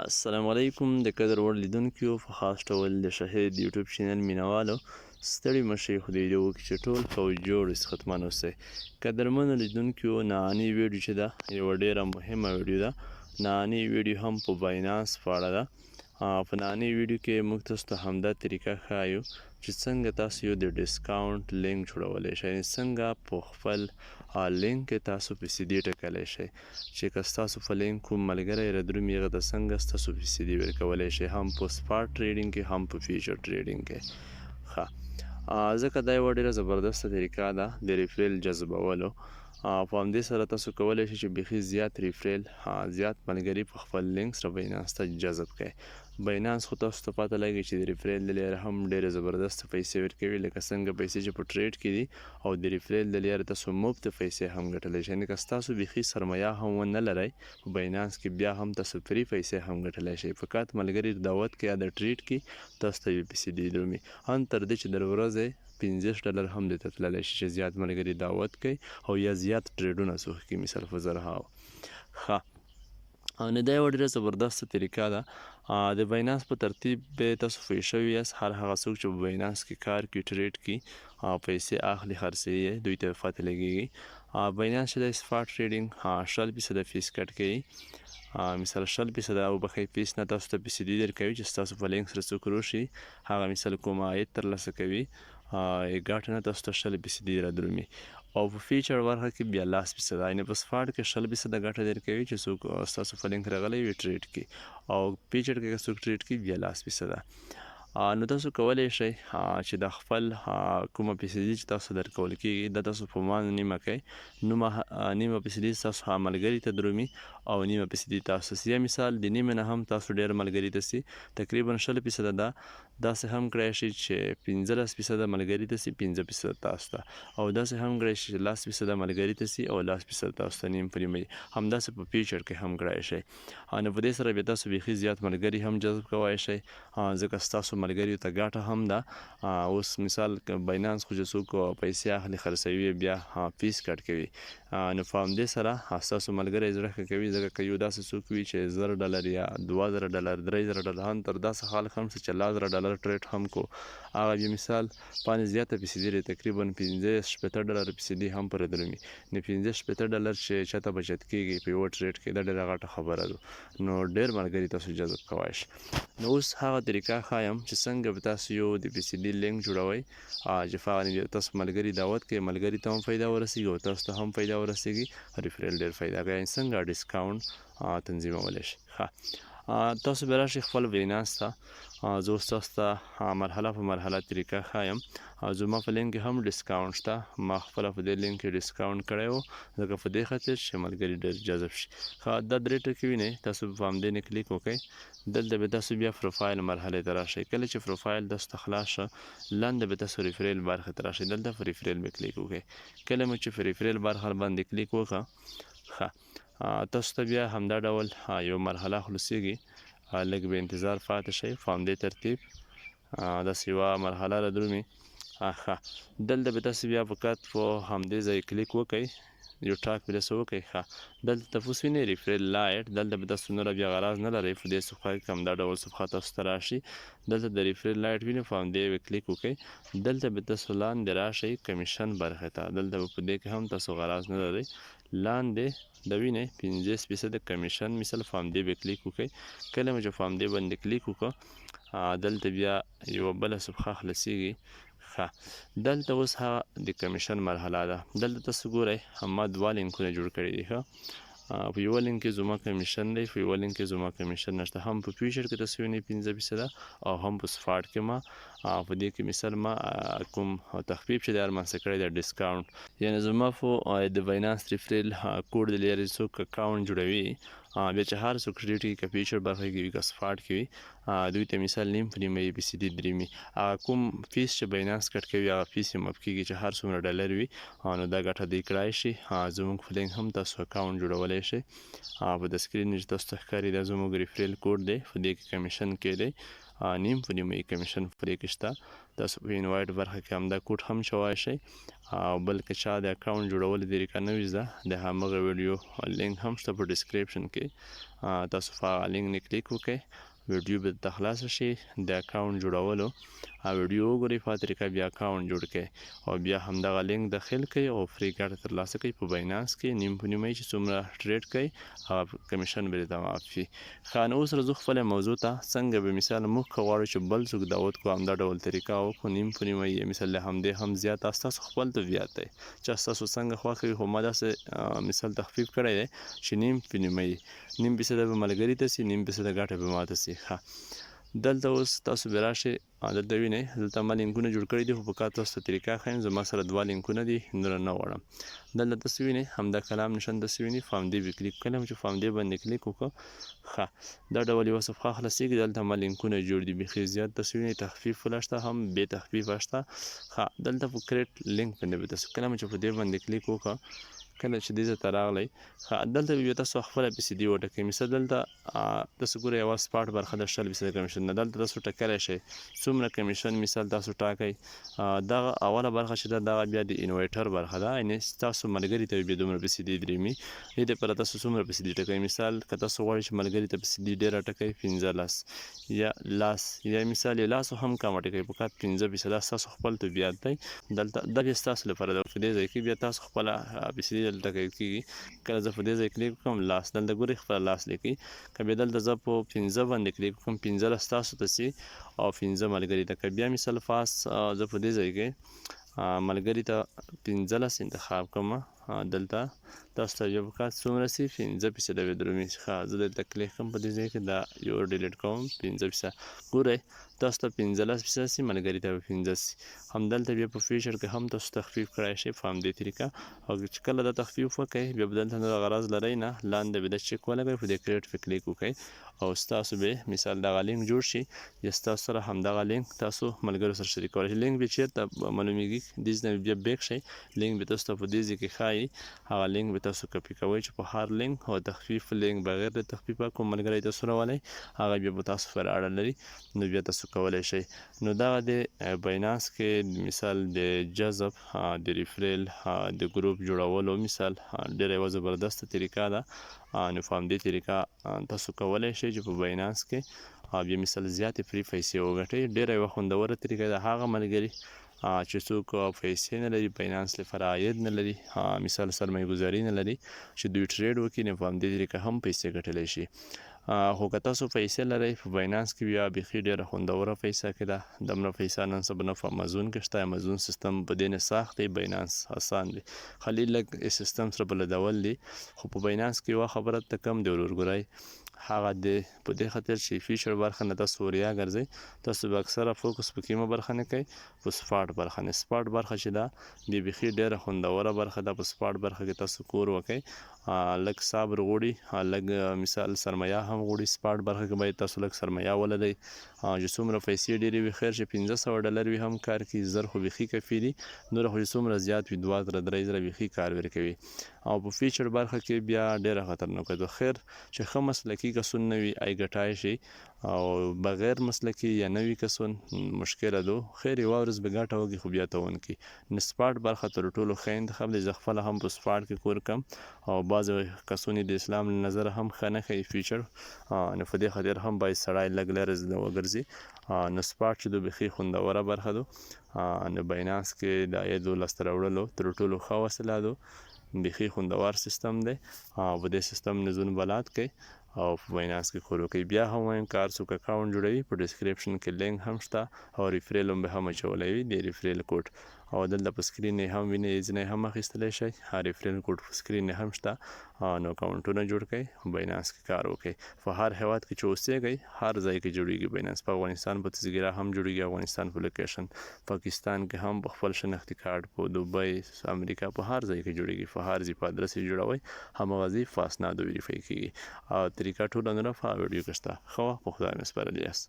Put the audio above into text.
السلام علیکم د قدر وړ لیدونکو په خاص ډول د شهید یوټیوب چینل مینوالو ستړي مشئ خو د ویډیو وکړي چې ټول فوج جوړ ختمان اوسئ قدرمنو لیدونکو نننۍ ویډیو چې ده یوه ډیره مهمه ویډیو ده. نننۍ ویډیو هم په باینانس په اړه ده. په نننۍ ویډیو کې موږ تاسو ته همدا طریقه ښایو چې څنګه تاسو یو د ډسکاونټ لینک جوړولی شئ، څنګه په خپل لینک کې تاسو پیسې ټکولی شئ چې که ستاسو په لینک کوم ملګری ردرومي هغه ته څنګه ستاسو پیسې ورکولی شئ، هم په سپاټ ټریډینګ کې هم په فیوچر ټریډینګ کې. ښه ځکه دا یوه ډېره زبردسته طریقه ده د ریفریل جذبولو. په همدې سره تاسو کولی شئ چې بیخي زیات ریفریل زیات ملګري په خپل لینک سره باینانس ته جذب کړئ. باینانس خو تاسو ته پته لګي چې د ریفریل د لارې هم ډېرې زبردسته پیسې ورکوي، لکه څنګه پیسې چې په ټریډ کې دي او د ریفریل د لارې تاسو مفت پیسې هم ګټلی شئ. یعنې که ستاسو بیخي سرمایه هم ونه لرئ په باینانس کې بیا هم تاسو فری پیسې هم ګټلی شئ. فقط ملګري دعوت کې یا د ټریډ کې تاسو ته یې پیسې درومي، ان تر دې چې د ورځې $50 هم درته تللی شي چې زیات ملګري دعوت کوي او یا زیات ټریډونه څوک کوي، مثال په زرهاو. ښه نو دا یوه ډېره زبردسته طریقه ده. د باینانس په ترتیب به تاسو پوه شوي یاست، هر هغه څوک چې په باینانس کې کار کوي، ټریډ کوي، پیسې اخلي خرڅوي یې، دوی ته پته لګېږي. باینانس چې دی سپاټ ټریډینګ 0.5% فیس کټ کوي، مثال 0.5% او بخښئ فیس نه تاسو ته پیسې درکوي چې ستاسو په لینک سره څوک روشي هغه مثال کوم عاید ترلاسه کوي ګټه نه تاسو ته 0.5% رادرومي. او په فیچر برخه کې بیا 10%، یعنې په سپاټ کې 0.5% ګټه درکوي چې څوک ستاسو په لینک راغلی وي ټریډ کړي، او فیچر کې که څوک ټریډ کړي بیا 10%. نو تاسو کولی شئ چې د خپل کومه پیسې چې تاسو درکول کېږي دا تاسو په ما نیمه کوئ، نیمه پیسې ستاسو ملګري ته درومي او نیمه پیسې تاسو ته. یا مثال د نیمې نه هم تاسو ډېر ملګري ته سي، تقریبا 0.5% ده. داسې هم کړی شي چې 15% ملګري ته سي، 15% تاسو ته، او داسې هم کړی شي چې 10% ملګري ته سي او 10% تاسو ته نیم په نیمه. همداسې په فیچر کې هم کړی شي. نو په دې سره بیا تاسو بیخي زیات ملګري هم جذب کولی شئ، ځکه ستاسو ملګریو ته ګټه هم ده. اوس مثال باینانس خو چې څوک پیسې اخلي خرڅوي بیا فیس کټ کوي، نو په همدې سره ستاسو ملګری زړه ښه کوي، ځکه که یو داسې څوک وي چې $1000 یا $2000 $3000 هم تر داسې خلک هم چې $1000 ټریډ هم کو، هغه بیا مثال باندې زیاته پیسې لري، تقریبا $50 پیسې هم پرې درومي. نو $50 چې چاته بچت کېږي په یوه ټریډ کې دا ډېره غټه خبره ده، نو ډېر ملګري تاسو جذب کولی شئ. نو اوس هغه طریقه ښایم چې څنګه به تاسو یو د پیسې لینک جوړوئ چې په هغه تاسو ملګري دعوت کوئ، ملګري ته هم فایده ورسیږي او تاسو ته هم فایده ورسیږي، ریفریل ډېر فایده کوي. یعنې څنګه ډسکاونټ تنظیمولی شئ. ښه تاسو به راشئ خپل باینانس ته، زه اوس تاسو ته مرحله په مرحله طریقه ښایم. زما په لینک کې هم ډسکاونټ شته، ما خپله په دې لینک کې ډسکاونټ کړی و، ځکه په دې خاطر چې ملګري ډېر جذب شي. ښه دا درې ټکي وینئ، تاسو په همدې نه کلیک وکړئ. دلته به تاسو بیا پروفایل مرحلې ته راشئ. کله چې پروفایل تاسو ته خلاص شه، لاندې به تاسو ریفریل برخې ته راشئ، دلته په ریفریل به کلیک وکړئ. کله مو چې په ریفریل برخه باندې کلیک وکړه، ښه تاسو ته بیا همدا ډول یو مرحله خلاصیږي، لږ به انتظار پاتې شئ. په همدې ترتیب داسې یوه مرحله رادرومي. ښه دلته به تاسو بیا فقط په همدې ځای کلیک وکړئ، یو ټاک به داسې وکړئ. ښه دلته تپوس وینئ ریفریل لایټ، دلته به تاسو نوره بیا غرض نه لرئ، په دې صفحه کې همدا ډول صفحه تاسو ته راشي، دلته د ریفریل لایټ وینئ، په همدې به کلیک وکړئ. دلته به تاسو لاندې راشئ کمیشن برخې ته، دلته به په دې کې هم تاسو غرض نه لرئ، لاندې د وینئ 50% کمیشن مثال په همدې به کلیک وکړئ. کله مو چې په همدې باندې کلیک وکړه، دلته بیا یوه بله صفحه خلاصیږي. ښه دلته اوس هغه د کمیشن مرحله ده. دلته تاسو ګورئ ما 2 لینکونه جوړ کړي دي. ښه په یوه لینک کې زما کمیشن دی، په یوه لینک کې زما کمیشن نشته. هم په فیوچر کې تاسو وینئ 15% او هم په سپاټ کې ما په دې کې مثال ما کوم تخفیف چې دی رامنځته کړی دی ډسکاونټ، یعنې زما په د باینانس ریفریل کوډ د لارې څوک اکاونټ جوړوي، بیا چې هر څوک ټریډ کوي، که فیچر برخه کې وي که سپاټ کې وي، دوی ته مثال نیم په نیمه یې پیسې درومي. کوم فیس چې باینانس کټ کوي هغه فیس یې مف کېږي، چې هر څومره ډالر وي نو دا ګټه دوی کړای شي. زموږ په لینک هم تاسو اکاونټ جوړولی شئ. په د سکرین چې تاسو ته ښکاري دا زموږ ریفریل کوډ دی، په دې کې کمیشن کې دی، نیم په نیمه یې کمیشن په دې کې شته. تاسو په انوایټ برخه کې همدا کوډ هم شوای شئ او بلکې چا د اکاونټ جوړولو طریقه نه وي زده د همغه ویډیو لینک هم شته په ډسکریپشن کې تاسو په هغه لینک نه کلیک وکړئ ویډیو به درته خلاصه شي د اکاونټ جوړولو او ویډیو وګورئ په طریقه بیا اکاونټ جوړ کړئ او بیا همدغه لینک داخل کړئ او فری ګټه ترلاسه کړئ په باینانس کې نیم په نیمه چې څومره ټریډ کړئ هغه کمیشن به درته معاف شي ښه نو اوس راځو خپله موضوع ته څنګه به مثال موږ که غواړو چې بل څوک دعوت کړو همدا ډول طریقه وکړو نیم په نیمه یې مثال له همدې هم زیات ستاسو خپل طبیعت دی چې ستاسو څنګه خوښ وي خو ما داسې مثال تخفیف کړی دی چې نیم په نیمه یې نیم فیصده به ملګري ته سي نیم فیصده ګټه به ماته سي ښه دلته اوس تاسو به راشئ دلته وینئ دلته ما لینکونه جوړ کړي دي خو په کار تاسو ته طریقه ښیم زما سره 2 لینکونه دي نوره نه غواړم دلته تاسو وینئ همدا کلام نشان تاسو وینئ فامدې به کلیک کړم چې فامدې باندې کلیک وکړو ښه دا ډول یوه صفحه خلاصیږي دلته ما لینکونه جوړ دي بیخي زیات تاسو وینئ تخفیف ولا شته هم بې تخفیف شته ښه دلته په کریټ لینک باندې به تاسو کله چې په دې باندې کلیک وکړه کله چې دې ځای ته راغلی دلته به بیا تاسو خپله پیسې دي وټکئ مثال دلته تاسو ګورئ یوه سپاټ برخه د 0% کمیشن نه دلته تاسو ټاکلی شئ څومره کمیشن مثال تاسو ټاکئ دغه اوله برخه چې ده دغه بیا د انویټر برخه ده یعنې ستاسو ملګري ته بیا دومره پیسې دي درېمي دې دپاره تاسو څومره پیسې دي ټکئ مثال که تاسو غواړئ چې ملګري ته پیسې دي ډېره ټکئ 15 یا لاس یا مثال یې لاسو هم کمه ټکئ په کار 15% ستاسو خپل طبیعت دی دلته دا بیا ستاسو لپاره ده په دې ځای کې بیا تاسو خپله پیسې دلته کېږي کله زه په دې ځای کلیک وکړم لاس دلته ګورئ خپله لاس لیکئ که بیا دلته زه په 15 باندې کلیک وکړم 15 ستاسو ته سي او 15 ملګري ته که بیا مثال فاس زه په دې ځای کې ملګري ته 15 انتخاب کوم دلته تاسو ته بیا په کار څومره سي 15% به درومي ښه زه دلته کلیک کوم په دې ځای کې دا یو ډیلیټ کوم 15% ګورئ تاسو ته 15% سي ملګري ته به 15 سي همدلته بیا په فیچر کې هم تاسو تخفیف کړی شئ په همدې طریقه او چې کله دا تخفیف وکړئ بیا به دلته نور غرض لرئ نه لاندې به دا چک ولګئ په دې کریټ په کلیک وکړئ او ستاسو به مثال دغه لینک جوړ شي یا ستاسو سره همدغه لینک تاسو ملګرو سره شریکولی شئ لینک به چېرته معلومیږي دې ځای نه بیا بیک شئ لینک به تاسو ته په دې ځای کې ښایي هغه لینک به تاسو کپي کوئ چې په هر لینک او تخفیف لینک بغیر د تخفیفه کوم ملګری تاسو راولی هغه بیا به تاسو سره اړه لري نو بیا تاسو کولی شئ نو دغه د باینانس کې مثال د جذب د ریفریل د ګروپ جوړولو مثال ډېره یوه زبردسته طریقه ده نو په همدې طریقه تاسو کولی شئ چې په باینانس کې بیا مثال زیاتې فری پیسې وګټئ ډېره یوه خوندوره طریقه ده هغه ملګري چې څوک پیسې نه لري باینانس لپاره عاید نه لري مثال سرمایه ګذاري نه لري چې دوی ټریډ وکړي نو په همدې طریقه هم پیسې ګټلی شي خو که تاسو پیسې لرئ په باینانس کې بیا بیخي ډېره خوندوره پیسه کې ده دومره پیسه نن سبا نه په امازون کې شته امازون سیستم په دې نه ساخت دی باینانس اسان دی خالي لږ سیستم سره بلدول دی خو په باینانس کې یوه خبره ته کم دی ورور ګورئ هغه د په دې خاطر چې فیچر برخه نه تاسو وریا ګرځئ تاسو به اکثره فوکس په کومه برخه نه کوئ په سپاټ برخه نه سپاټ برخه چې ده د بیخي ډېره خوندوره برخه ده په سپاټ برخه کې تاسو کور وکئ لږ صبر غواړي لږ مثال سرمایه هم غواړي سپاټ برخه کې باید تاسو لږ سرمایه ولرئ چې څومره پیسې ډېرې وي خیر چې 1500 ډالر وي هم کار کوي زر خو بیخي کفي دي نور خو چې څومره زیات وي 2 زره 3 زره بیخي کار ورکوي او په فیچر برخه کې بیا ډېره خطرناکه ده خیر چې ښه مسلکي کسون نه وي ای ګټای شي او بغیر مسلکي یا نوي کسون مشکله ده خیر یوه ورځ به ګټه وکړي خو بیا تاوان کوي نو سپاټ برخه تر ټولو ښه انتخاب دی زه خپله هم په سپاټ کې کور کوم او بعضې کسونې د اسلام له نظره هم ښه نه ښیي فیچر نو په دې خاطر هم باید سړی لږ لرې وګرځي نو سپاټ چې د بیخي خوندوره برخه ده نو باینانس کې د عایدو لاسته راوړلو تر ټولو ښه وسیله ده بیخي خوندور سیستم دی او په دې سیستم نه ځون بلاد کوي او په باینانس کې کور وکړئ بیا هم وایم که هر څوک اکاونټ جوړوي په ډسکریپشن کې لینک هم شته او ریفریل هم به هم اچولی وي د ریفریل کوډ او دلته په سکرین یې هم وینئ ځینې هم اخیستلی شئ ریفریل کوډ په سکرین یې هم شته نو اکاونټونه جوړ کړئ باینانس کې کار وکړئ په هر هیواد کې چې اوسیږئ هر ځای کې جوړیږي باینانس په افغانستان په تذکره هم جوړیږي افغانستان په لوکیشن پاکستان کې هم په خپل شناختي کارت په دوبۍ امریکا په هر ځای کې جوړیږي په هر ځای په ادرس یې جوړوئ همغه ځای فاسناد ویریفای کیږي او طریقه ټوله نوره په ویډیو کې شته ښه وخت په خدای مې سپارلی یاست